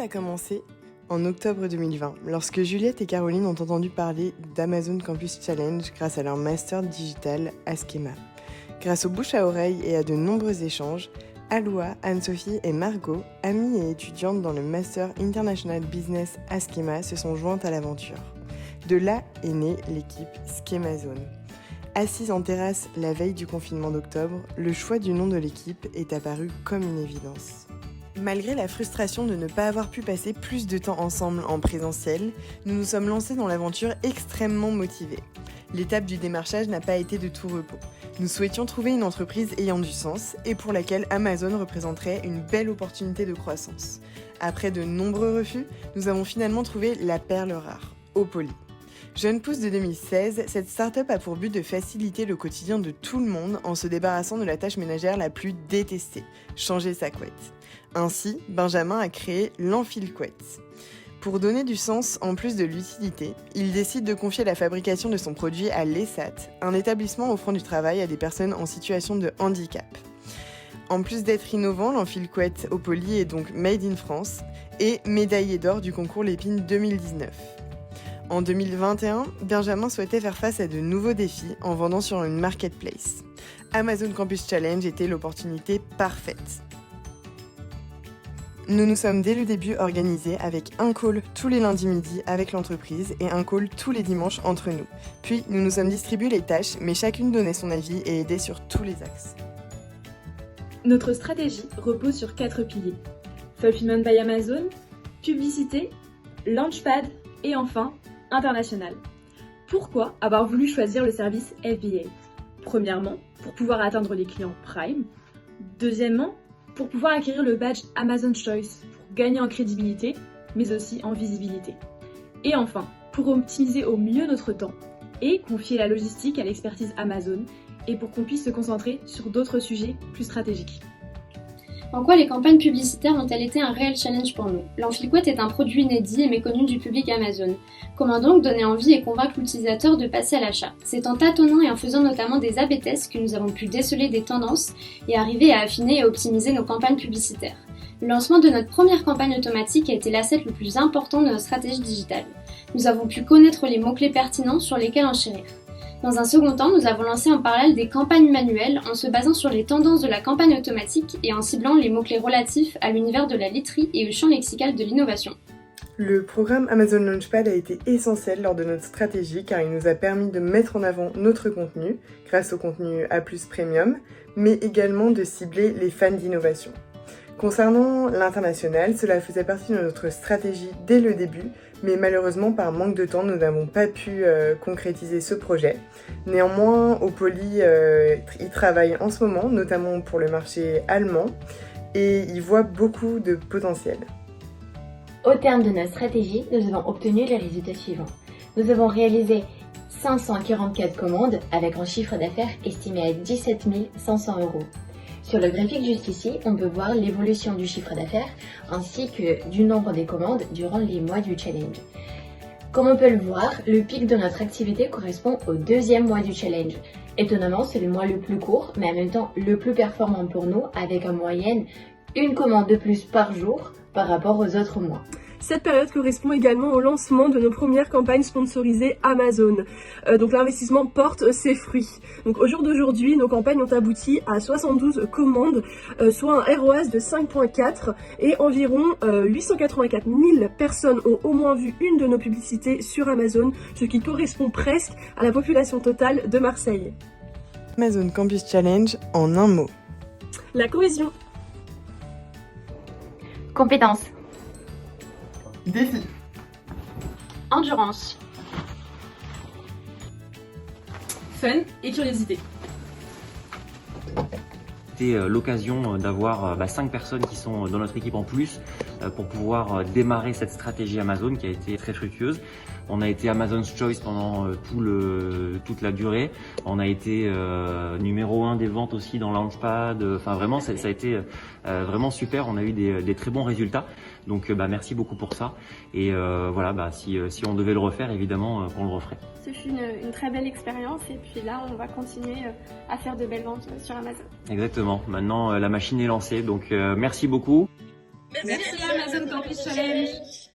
a commencé en octobre 2020, lorsque Juliette et Caroline ont entendu parler d'Amazon Campus Challenge grâce à leur master digital Askema. Grâce aux bouche à oreille et à de nombreux échanges, Aloua, Anne-Sophie et Margot, amies et étudiantes dans le Master International Business Askema, se sont jointes à l'aventure. De là est née l'équipe Schemazone. Assise en terrasse la veille du confinement d'octobre, le choix du nom de l'équipe est apparu comme une évidence. Malgré la frustration de ne pas avoir pu passer plus de temps ensemble en présentiel, nous nous sommes lancés dans l'aventure extrêmement motivés. L'étape du démarchage n'a pas été de tout repos. Nous souhaitions trouver une entreprise ayant du sens et pour laquelle Amazon représenterait une belle opportunité de croissance. Après de nombreux refus, nous avons finalement trouvé la perle rare, Opoly. Jeune pousse de 2016, cette start-up a pour but de faciliter le quotidien de tout le monde en se débarrassant de la tâche ménagère la plus détestée, changer sa couette. Ainsi, Benjamin a créé l'Enfile-Couette. Pour donner du sens en plus de l'utilité, il décide de confier la fabrication de son produit à l'ESAT, un établissement offrant du travail à des personnes en situation de handicap. En plus d'être innovant, l'Enfile-Couette Opoly est donc made in France et médaillé d'or du concours Lépine 2019. En 2021, Benjamin souhaitait faire face à de nouveaux défis en vendant sur une marketplace. Amazon Campus Challenge était l'opportunité parfaite. Nous nous sommes dès le début organisés avec un call tous les lundis midi avec l'entreprise et un call tous les dimanches entre nous. Puis nous nous sommes distribués les tâches, mais chacune donnait son avis et aidait sur tous les axes. Notre stratégie repose sur 4 piliers. Fulfillment by Amazon, publicité, Launchpad et enfin, international. Pourquoi avoir voulu choisir le service FBA ? Premièrement, pour pouvoir atteindre les clients Prime. Deuxièmement, pour pouvoir acquérir le badge Amazon Choice pour gagner en crédibilité, mais aussi en visibilité. Et enfin, pour optimiser au mieux notre temps et confier la logistique à l'expertise Amazon et pour qu'on puisse se concentrer sur d'autres sujets plus stratégiques. En quoi les campagnes publicitaires ont-elles été un réel challenge pour nous ? L'Enfile-Couette est un produit inédit et méconnu du public Amazon. Comment donc donner envie et convaincre l'utilisateur de passer à l'achat ? C'est en tâtonnant et en faisant notamment des A/B tests que nous avons pu déceler des tendances et arriver à affiner et optimiser nos campagnes publicitaires. Le lancement de notre première campagne automatique a été l'asset le plus important de notre stratégie digitale. Nous avons pu connaître les mots-clés pertinents sur lesquels enchérir. Dans un second temps, nous avons lancé en parallèle des campagnes manuelles en se basant sur les tendances de la campagne automatique et en ciblant les mots-clés relatifs à l'univers de la literie et au champ lexical de l'innovation. Le programme Amazon Launchpad a été essentiel lors de notre stratégie car il nous a permis de mettre en avant notre contenu grâce au contenu A+ Premium, mais également de cibler les fans d'innovation. Concernant l'international, cela faisait partie de notre stratégie dès le début, mais malheureusement par manque de temps, nous n'avons pas pu concrétiser ce projet. Néanmoins, Opoly y travaille en ce moment, notamment pour le marché allemand, et y voit beaucoup de potentiel. Au terme de notre stratégie, nous avons obtenu les résultats suivants. Nous avons réalisé 544 commandes avec un chiffre d'affaires estimé à 17 500 €. Sur le graphique jusqu'ici, on peut voir l'évolution du chiffre d'affaires ainsi que du nombre des commandes durant les mois du challenge. Comme on peut le voir, le pic de notre activité correspond au 2e mois du challenge. Étonnamment, c'est le mois le plus court, mais en même temps le plus performant pour nous, avec en moyenne une commande de plus par jour par rapport aux autres mois. Cette période correspond également au lancement de nos premières campagnes sponsorisées Amazon. Donc l'investissement porte ses fruits. Donc au jour d'aujourd'hui, nos campagnes ont abouti à 72 commandes, soit un ROAS de 5.4 et environ 884 000 personnes ont au moins vu une de nos publicités sur Amazon, ce qui correspond presque à la population totale de Marseille. Amazon Campus Challenge en un mot. La cohésion. Compétences. Défi. Endurance. Fun et curiosité. C'était l'occasion d'avoir 5 personnes qui sont dans notre équipe en plus pour pouvoir démarrer cette stratégie Amazon qui a été très fructueuse. On a été Amazon's Choice pendant toute la durée. On a été numéro 1 des ventes aussi dans Launchpad. Enfin vraiment, ça a été vraiment super. On a eu des très bons résultats. Donc merci beaucoup pour ça. Et voilà, si on devait le refaire, évidemment qu'on le referait. Ce fut une très belle expérience et puis là on va continuer à faire de belles ventes sur Amazon. Exactement. Maintenant la machine est lancée. Donc merci beaucoup. Merci Amazon Campus Challenge.